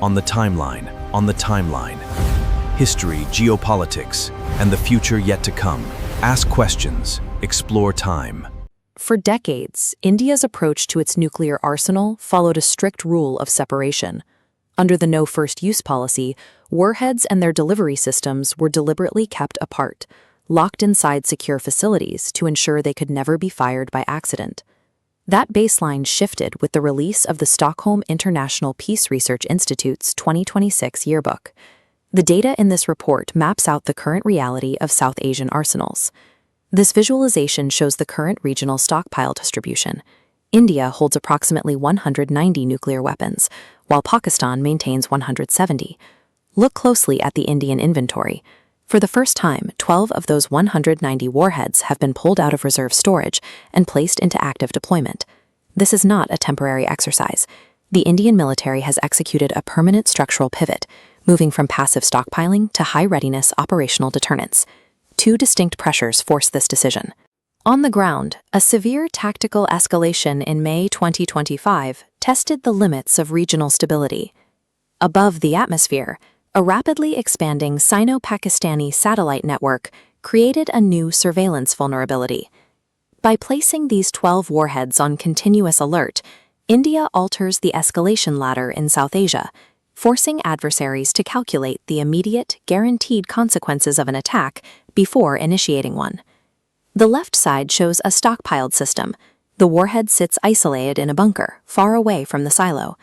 On the timeline, on the timeline. History, geopolitics, and the future yet to come. Ask questions, explore time. For decades, India's approach to its nuclear arsenal followed a strict rule of separation. Under the no first use policy, warheads and their delivery systems were deliberately kept apart, locked inside secure facilities to ensure they could never be fired by accident. That baseline shifted with the release of the Stockholm International Peace Research Institute's 2026 yearbook. The data in this report maps out the current reality of South Asian arsenals. This visualization shows the current regional stockpile distribution. India holds approximately 190 nuclear weapons, while Pakistan maintains 170. Look closely at the Indian inventory. For the first time, 12 of those 190 warheads have been pulled out of reserve storage and placed into active deployment. This is not a temporary exercise. The Indian military has executed a permanent structural pivot, moving from passive stockpiling to high-readiness operational deterrence. Two distinct pressures forced this decision. On the ground, a severe tactical escalation in May 2025 tested the limits of regional stability. Above the atmosphere, a rapidly expanding Sino-Pakistani satellite network created a new surveillance vulnerability. By placing these 12 warheads on continuous alert, India alters the escalation ladder in South Asia, forcing adversaries to calculate the immediate, guaranteed consequences of an attack before initiating one. The left side shows a stockpiled system. The warhead sits isolated in a bunker, far away from the silo.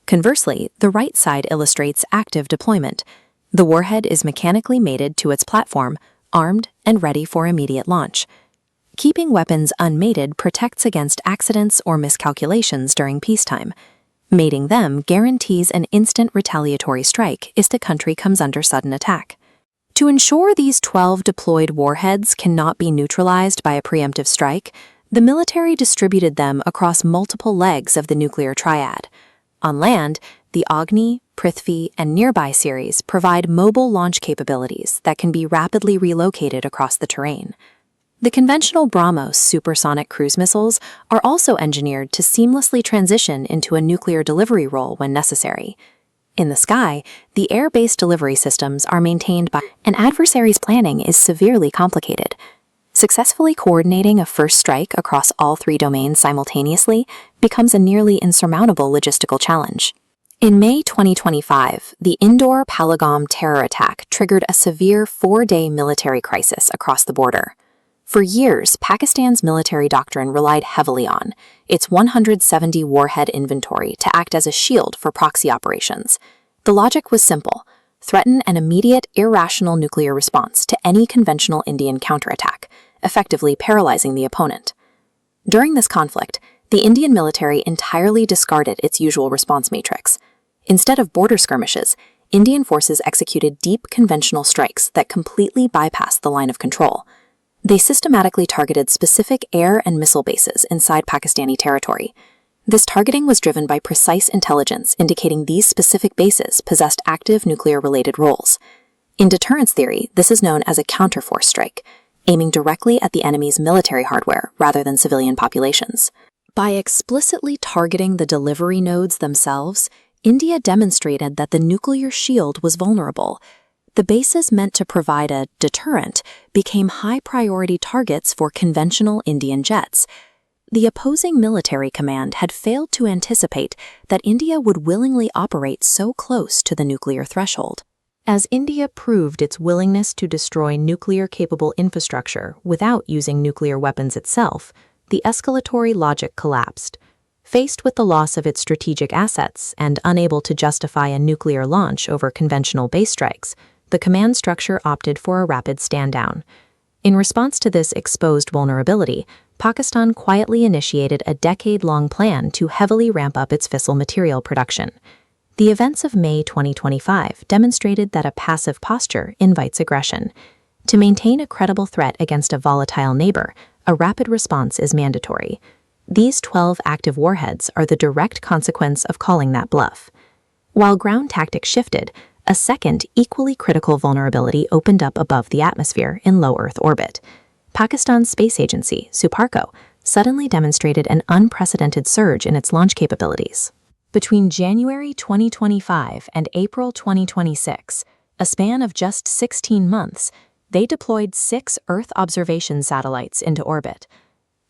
Conversely, the right side illustrates active deployment. The warhead is mechanically mated to its platform, armed and ready for immediate launch. Keeping weapons unmated protects against accidents or miscalculations during peacetime. Mating them guarantees an instant retaliatory strike if the country comes under sudden attack. To ensure these 12 deployed warheads cannot be neutralized by a preemptive strike, the military distributed them across multiple legs of the nuclear triad. On land, the Agni, Prithvi, and Nearby series provide mobile launch capabilities that can be rapidly relocated across the terrain. The conventional BrahMos supersonic cruise missiles are also engineered to seamlessly transition into a nuclear delivery role when necessary. In the sky, the air-based delivery systems are maintained by an adversary's planning is severely complicated. Successfully coordinating a first strike across all three domains simultaneously becomes a nearly insurmountable logistical challenge. In May 2025, the Indore Pahalgam terror attack triggered a severe 4-day military crisis across the border. For years, Pakistan's military doctrine relied heavily on its 170 warhead inventory to act as a shield for proxy operations. The logic was simple: threaten an immediate, irrational nuclear response to any conventional Indian counterattack, effectively paralyzing the opponent. During this conflict, the Indian military entirely discarded its usual response matrix. Instead of border skirmishes, Indian forces executed deep conventional strikes that completely bypassed the line of control. They systematically targeted specific air and missile bases inside Pakistani territory. This targeting was driven by precise intelligence indicating these specific bases possessed active nuclear-related roles. In deterrence theory, this is known as a counterforce strike, aiming directly at the enemy's military hardware rather than civilian populations. By explicitly targeting the delivery nodes themselves, India demonstrated that the nuclear shield was vulnerable. The bases meant to provide a deterrent became high-priority targets for conventional Indian jets. The opposing military command had failed to anticipate that India would willingly operate so close to the nuclear threshold. As India proved its willingness to destroy nuclear-capable infrastructure without using nuclear weapons itself, the escalatory logic collapsed. Faced with the loss of its strategic assets and unable to justify a nuclear launch over conventional base strikes, the command structure opted for a rapid stand-down. In response to this exposed vulnerability, Pakistan quietly initiated a decade-long plan to heavily ramp up its fissile material production. The events of May 2025 demonstrated that a passive posture invites aggression. To maintain a credible threat against a volatile neighbor, a rapid response is mandatory. These 12 active warheads are the direct consequence of calling that bluff. While ground tactics shifted, a second, equally critical vulnerability opened up above the atmosphere in low Earth orbit. Pakistan's space agency, Suparko, suddenly demonstrated an unprecedented surge in its launch capabilities. Between January 2025 and April 2026, a span of just 16 months, they deployed 6 Earth observation satellites into orbit.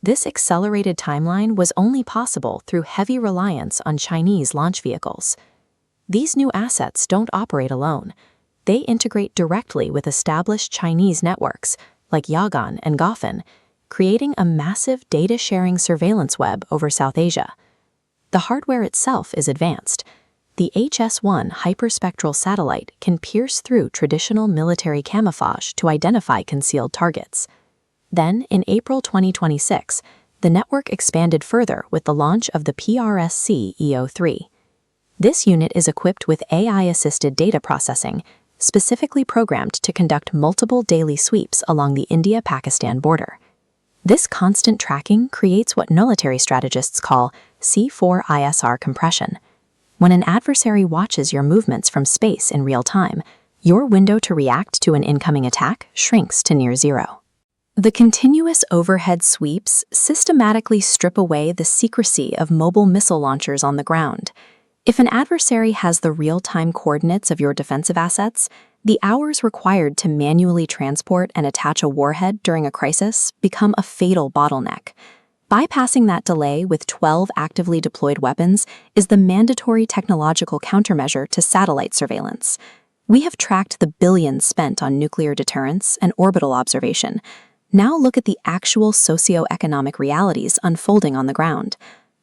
This accelerated timeline was only possible through heavy reliance on Chinese launch vehicles. These new assets don't operate alone. They integrate directly with established Chinese networks, like Yagan and Goffin, creating a massive data-sharing surveillance web over South Asia. The hardware itself is advanced. The HS-1 hyperspectral satellite can pierce through traditional military camouflage to identify concealed targets. Then, in April 2026, the network expanded further with the launch of the PRSC-EO3. This unit is equipped with AI-assisted data processing, specifically programmed to conduct multiple daily sweeps along the India-Pakistan border. This constant tracking creates what military strategists call C4ISR compression. When an adversary watches your movements from space in real time, your window to react to an incoming attack shrinks to near zero. The continuous overhead sweeps systematically strip away the secrecy of mobile missile launchers on the ground. If an adversary has the real-time coordinates of your defensive assets, the hours required to manually transport and attach a warhead during a crisis become a fatal bottleneck. Bypassing that delay with 12 actively deployed weapons is the mandatory technological countermeasure to satellite surveillance. We have tracked the billions spent on nuclear deterrence and orbital observation. Now look at the actual socio-economic realities unfolding on the ground.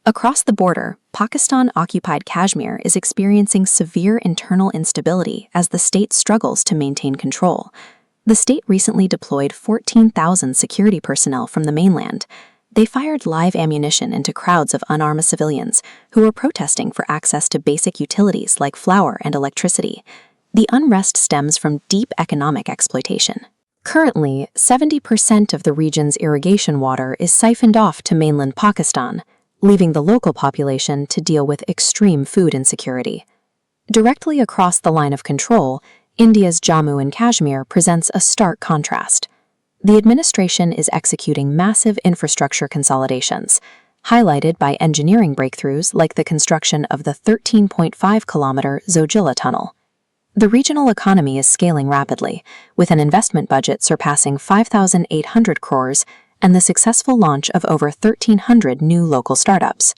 Across the border, Pakistan-occupied Kashmir is experiencing severe internal instability as the state struggles to maintain control. The state recently deployed 14,000 security personnel from the mainland. They fired live ammunition into crowds of unarmed civilians who were protesting for access to basic utilities like flour and electricity. The unrest stems from deep economic exploitation. Currently, 70% of the region's irrigation water is siphoned off to mainland Pakistan, leaving the local population to deal with extreme food insecurity. Directly across the line of control, India's Jammu and Kashmir presents a stark contrast. The administration is executing massive infrastructure consolidations, highlighted by engineering breakthroughs like the construction of the 13.5-kilometer Zojila tunnel. The regional economy is scaling rapidly, with an investment budget surpassing 5,800 crores and the successful launch of over 1,300 new local startups.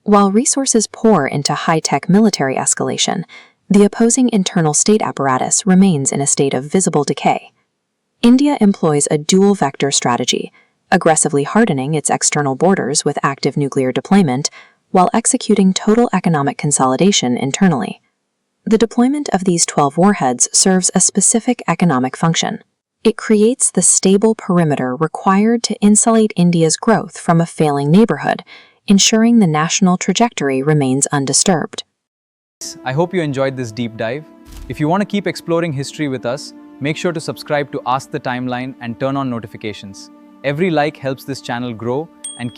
While resources pour into high-tech military escalation, the opposing internal state apparatus remains in a state of visible decay. India employs a dual-vector strategy, aggressively hardening its external borders with active nuclear deployment, while executing total economic consolidation internally. The deployment of these 12 warheads serves a specific economic function. It creates the stable perimeter required to insulate India's growth from a failing neighborhood, ensuring the national trajectory remains undisturbed. I hope you enjoyed this deep dive. If you want to keep exploring history with us, make sure to subscribe to Ask the Timeline and turn on notifications. Every like helps this channel grow and keep